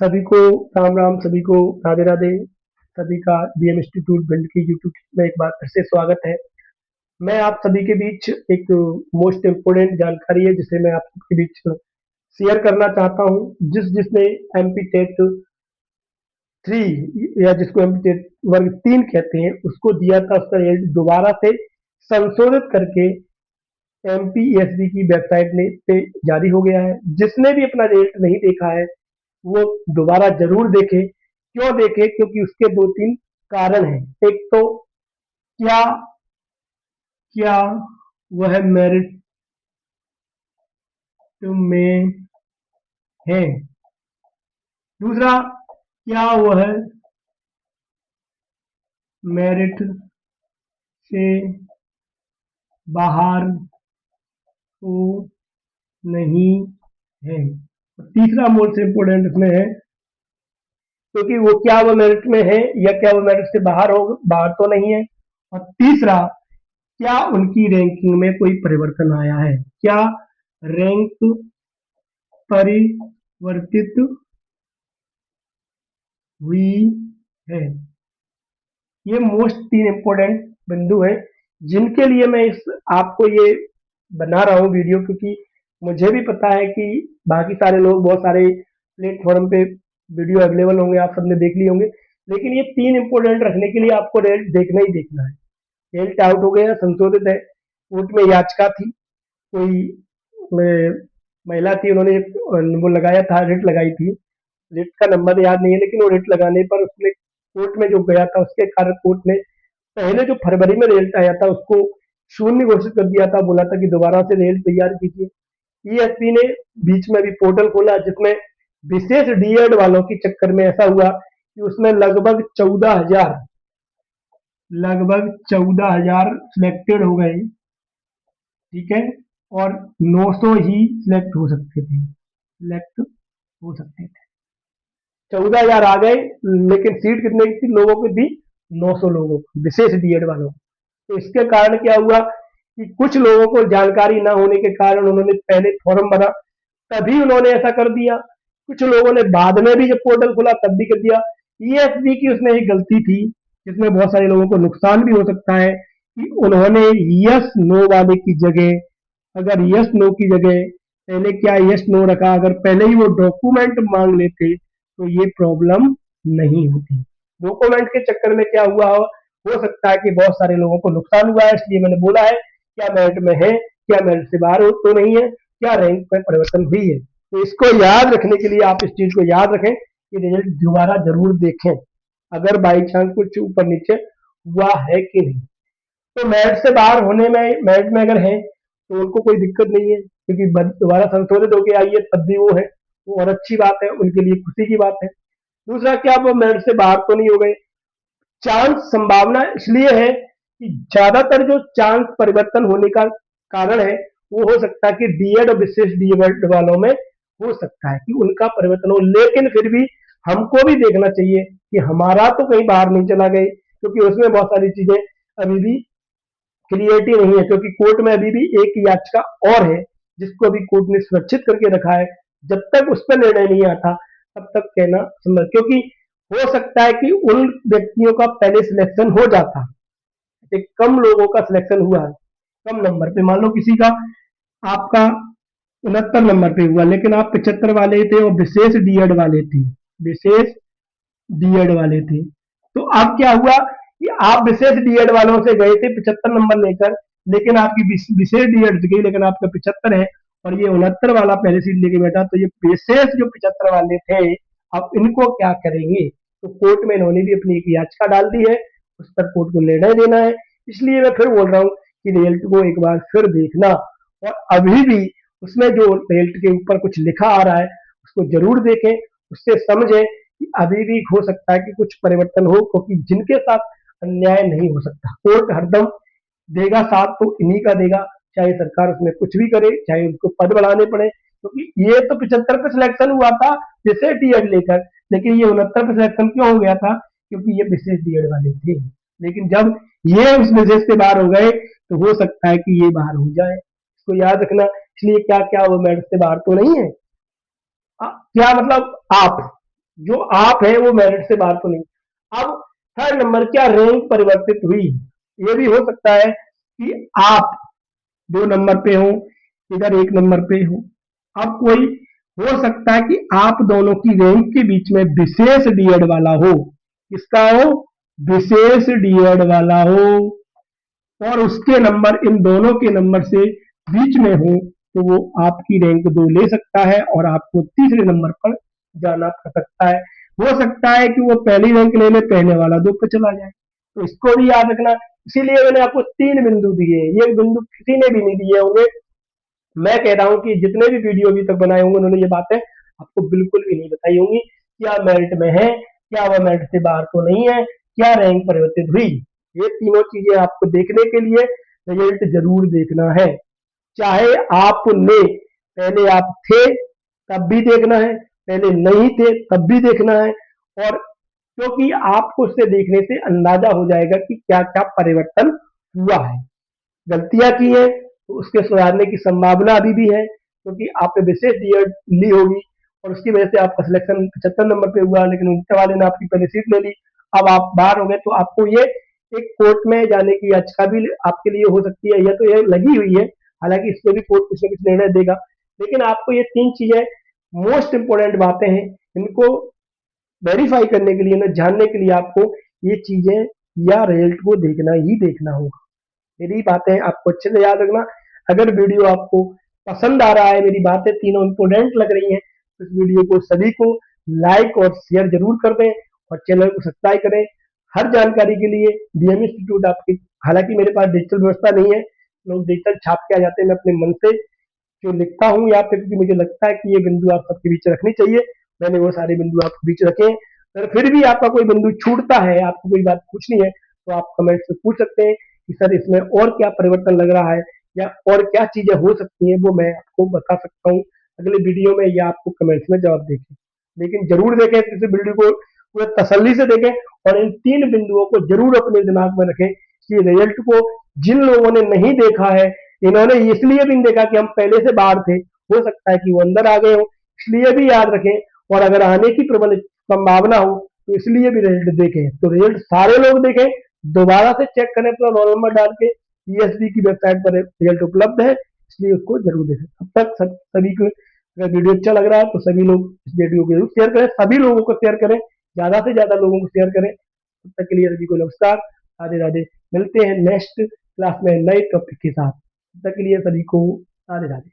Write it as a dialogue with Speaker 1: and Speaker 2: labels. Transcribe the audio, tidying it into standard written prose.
Speaker 1: सभी को राम राम, सभी को राधे राधे। सभी का बीएम इंस्टीट्यूट बिल्ड की यूट्यूब में एक बार फिर से स्वागत है। मैं आप सभी के बीच एक मोस्ट इम्पोर्टेंट जानकारी है जिसे मैं आप सबके बीच शेयर करना चाहता हूँ। जिसने एमपी टेट 3 या जिसको एमपी टेट वर्ग 3 कहते हैं उसको दिया था, उसका रिजल्ट दोबारा से संशोधित करके एमपीएसबी की वेबसाइट ने पे जारी हो गया है। जिसने भी अपना रिजल्ट नहीं देखा है वो दोबारा जरूर देखे। क्यों देखे? क्योंकि उसके दो तीन कारण हैं। एक तो क्या क्या वह मेरिट में है। दूसरा, क्या वह मेरिट से बाहर तो नहीं है। और तीसरा मोस्ट इम्पोर्टेंट इसमें है, क्योंकि वो क्या वो मेरिट में है या क्या वो मेरिट से बाहर तो नहीं है। और तीसरा, क्या उनकी रैंकिंग में कोई परिवर्तन आया है, क्या रैंक परिवर्तित हुई है। ये मोस्ट तीन इम्पोर्टेंट बिंदु हैं जिनके लिए मैं इस आपको ये बना रहा हूँ वीडियो, क्योंकि मुझे भी पता है कि बाकी सारे लोग बहुत सारे प्लेटफॉर्म पे वीडियो अवेलेबल होंगे, आप सबने देख लिए होंगे। लेकिन ये तीन इम्पोर्टेंट रखने के लिए आपको रेट देखना ही देखना है। रेट आउट हो गया, संशोधित है। कोर्ट में याचिका थी, कोई महिला थी, उन्होंने वो लगाया था, रिट लगाई थी। रिट का नंबर याद नहीं है, लेकिन वो रिट लगाने पर उसने कोर्ट में जो गया था उसके कारण कोर्ट ने पहले जो फरवरी में रिजल्ट आया था उसको शून्य घोषित कर दिया था। बोला था कि दोबारा से रिजल्ट तैयार कीजिए। ईएसपी ने बीच में भी पोर्टल खोला जिसमें विशेष डीएड वालों के चक्कर में ऐसा हुआ कि उसमें लगभग 14,000 सिलेक्टेड हो गए। ठीक है। और 900 ही सिलेक्ट हो सकते थे। 14,000 आ गए, लेकिन सीट कितने की थी, लोगों की थी 900 लोगों की, विशेष डीएड वालों की। तो इसके कारण क्या हुआ कि कुछ लोगों को जानकारी ना होने के कारण उन्होंने पहले फॉर्म भरा, तभी उन्होंने ऐसा कर दिया। कुछ लोगों ने बाद में भी जब पोर्टल खुला तब भी कर दिया। ईएसबी की उसमें एक गलती थी जिसमें बहुत सारे लोगों को नुकसान भी हो सकता है कि उन्होंने यस नो वाले की जगह, अगर यस नो की जगह पहले क्या यस नो रखा, अगर पहले ही वो डॉक्यूमेंट मांग लेते तो ये प्रॉब्लम नहीं होती। डॉक्यूमेंट के चक्कर में क्या हुआ हो सकता है कि बहुत सारे लोगों को नुकसान हुआ है। इसलिए मैंने बोला है क्या मेरिट में है, क्या मेरिट से बाहर तो नहीं है, क्या रैंक में परिवर्तन हुई है। तो इसको याद रखने के लिए आप इस चीज को याद रखें कि रिजल्ट दोबारा जरूर देखें, अगर बाई चांस कुछ ऊपर नीचे हुआ है कि नहीं। तो मेरिट से बाहर होने में, मेरिट में अगर है तो उनको कोई दिक्कत नहीं है, क्योंकि दोबारा संशोधित होकर आई है तब भी वो है, वो और अच्छी बात है, उनके लिए खुशी की बात है। दूसरा, क्या वो मेरिट से बाहर तो नहीं हो गए। चांस, संभावना इसलिए है कि ज्यादातर जो चांस परिवर्तन होने का कारण है वो हो सकता है कि डीएड और विशेष डीएड वालों में हो सकता है कि उनका परिवर्तन हो। लेकिन फिर भी हमको भी देखना चाहिए कि हमारा तो कहीं बाहर नहीं चला गए, क्योंकि उसमें बहुत सारी चीजें अभी भी क्लियरिटी नहीं है। क्योंकि कोर्ट में अभी भी एक याचिका और है जिसको अभी कोर्ट ने सुरक्षित करके रखा है। जब तक उस पर निर्णय नहीं आता तब तक कहना संभव, क्योंकि हो सकता है कि उन व्यक्तियों का पहले सिलेक्शन हो जाता, एक कम लोगों का सिलेक्शन हुआ है कम नंबर पे। मान लो किसी का, आपका 69 नंबर पे हुआ, लेकिन आप 75 वाले थे और विशेष डीएड वाले थे। तो अब क्या हुआ कि आप विशेष डीएड वालों से गए थे 75 नंबर लेकर, लेकिन आपकी विशेष डीएड गई, लेकिन आपका 75 है और ये 69 वाला पहले सीट लेके बैठा। तो ये विशेष जो 75 वाले थे, अब इनको क्या करेंगे। तो कोर्ट में इन्होंने भी अपनी एक याचिका डाल दी है, उस पर कोर्ट को निर्णय देना है। इसलिए मैं फिर बोल रहा हूँ कि रिजल्ट को एक बार फिर देखना, और अभी भी उसमें जो रिजल्ट के ऊपर कुछ लिखा आ रहा है उसको जरूर देखें, उससे समझें कि अभी भी हो सकता है कि कुछ परिवर्तन हो, क्योंकि जिनके साथ अन्याय नहीं हो सकता। कोर्ट हरदम देगा साथ तो इन्हीं का देगा, चाहे सरकार उसमें कुछ भी करे, चाहे उनको पद बढ़ाने पड़े। क्योंकि ये तो 75 पे सिलेक्शन हुआ था विशेष डीएड लेकर, लेकिन ये 69 पे सिलेक्शन क्यों हो गया था, क्योंकि ये विशेष डीएड वाले थे। लेकिन जब ये उस विशेष से बाहर हो गए तो हो सकता है कि ये बाहर हो जाए, इसको याद रखना। इसलिए क्या क्या वो मेरिट से बाहर तो नहीं है। क्या मतलब, आप जो आप है वो मेरिट से बाहर तो नहीं। अब थर्ड नंबर, क्या रैंक परिवर्तित हुई? ये भी हो सकता है कि आप 2 नंबर पे हो, इधर 1 नंबर पे हो। अब कोई हो सकता है कि आप दोनों की रैंक के बीच में विशेष डीएड वाला हो। किसका हो? विशेष डीएड वाला हो। और उसके नंबर इन दोनों के नंबर से बीच में हो, तो वो आपकी रैंक 2 ले सकता है और आपको तीसरे नंबर पर जाना पड़ सकता है। हो सकता है कि वो पहली रैंक ले ले, पहले वाला 2 पे चला जाए। तो इसको भी याद रखना। इसीलिए मैंने आपको 3 बिंदु दिए, ये बिंदु किसी ने भी नहीं दिए होंगे। मैं कह रहा हूँ कि जितने भी वीडियो अभी तक बनाए होंगे उन्होंने ये बातें आपको बिल्कुल भी नहीं बताई होंगी। क्या मेरिट में है, क्या वह मेरिट से बाहर तो नहीं है, क्या रैंक परिवर्तित हुई। ये तीनों चीजें आपको देखने के लिए रिजल्ट जरूर देखना है। चाहे आपने पहले आप थे तब भी देखना है, पहले नहीं थे तब भी देखना है। और क्योंकि आपको उससे देखने से अंदाजा हो जाएगा कि क्या क्या परिवर्तन हुआ है। गलतियां की हैं तो उसके सुधारने की संभावना अभी भी है, क्योंकि आपने विशेष डीएड ली होगी और उसकी वजह से आपका सिलेक्शन 75 नंबर पे हुआ, लेकिन उनके वाले ने आपकी पहले सीट ले ली। अब आप बाहर हो गए, तो आपको ये एक कोर्ट में जाने की याचिका भी आपके लिए हो सकती है। यह तो ये लगी हुई है, हालांकि इसमें भी कोर्ट कुछ ना कुछ निर्णय देगा। लेकिन आपको ये 3 चीजें मोस्ट इंपोर्टेंट बातें हैं, इनको वेरीफाई करने के लिए ना, जानने के लिए आपको ये चीजें या रिजल्ट को देखना ही देखना होगा। मेरी बातें आपको अच्छे से याद रखना। अगर वीडियो आपको पसंद आ रहा है, मेरी बातें तीनों इंपोर्टेंट लग रही हैं, तो इस वीडियो को सभी को लाइक और शेयर जरूर कर दें और चैनल को सब्सक्राइब करें। हर जानकारी के लिए डीएम इंस्टीट्यूट आपकी, हालांकि मेरे पास डिजिटल व्यवस्था नहीं है, लोग डिजिटल छाप के आ जाते हैं। मैं अपने मन से जो लिखता हूँ यहाँ पे, क्योंकि मुझे लगता है कि ये बिंदु आप सबके बीच रखनी चाहिए, मैंने वो सारे बिंदु आपके बीच रखे हैं। अगर फिर भी आपका कोई बिंदु छूटता है, आपको कोई बात पूछनी है, तो आप कमेंट से पूछ सकते हैं कि सर इसमें और क्या परिवर्तन लग रहा है, या और क्या चीजें हो सकती हैं, वो मैं आपको बता सकता हूँ अगले वीडियो में, या आपको कमेंट्स में जवाब देखें। लेकिन जरूर देखें, इस वीडियो को पूरे तसल्ली से देखें और इन 3 बिंदुओं को जरूर अपने दिमाग में रखें कि रिजल्ट को जिन लोगों ने नहीं देखा है, इन्होंने इसलिए भी नहीं देखा कि हम पहले से बाहर थे, हो सकता है कि वो अंदर आ गए हो, इसलिए भी याद रखें। और अगर आने की प्रबल संभावना हो तो इसलिए भी रिजल्ट देखें। तो रिजल्ट सारे लोग देखें, दोबारा से चेक करें, अपना रोल नंबर डाल के पीएसबी की वेबसाइट पर रिजल्ट उपलब्ध है, इसलिए उसको जरूर देखें। तब तक सभी को, अगर वीडियो अच्छा लग रहा है तो सभी लोग इस वीडियो को जरूर शेयर करें, सभी लोगों को शेयर करें, ज्यादा से ज्यादा लोगों को शेयर करें। तब तक के लिए सभी को नमस्कार, राधे राधे। मिलते हैं नेक्स्ट क्लास में नए टॉपिक के साथ। तब तक के लिए सभी को राधे राधे।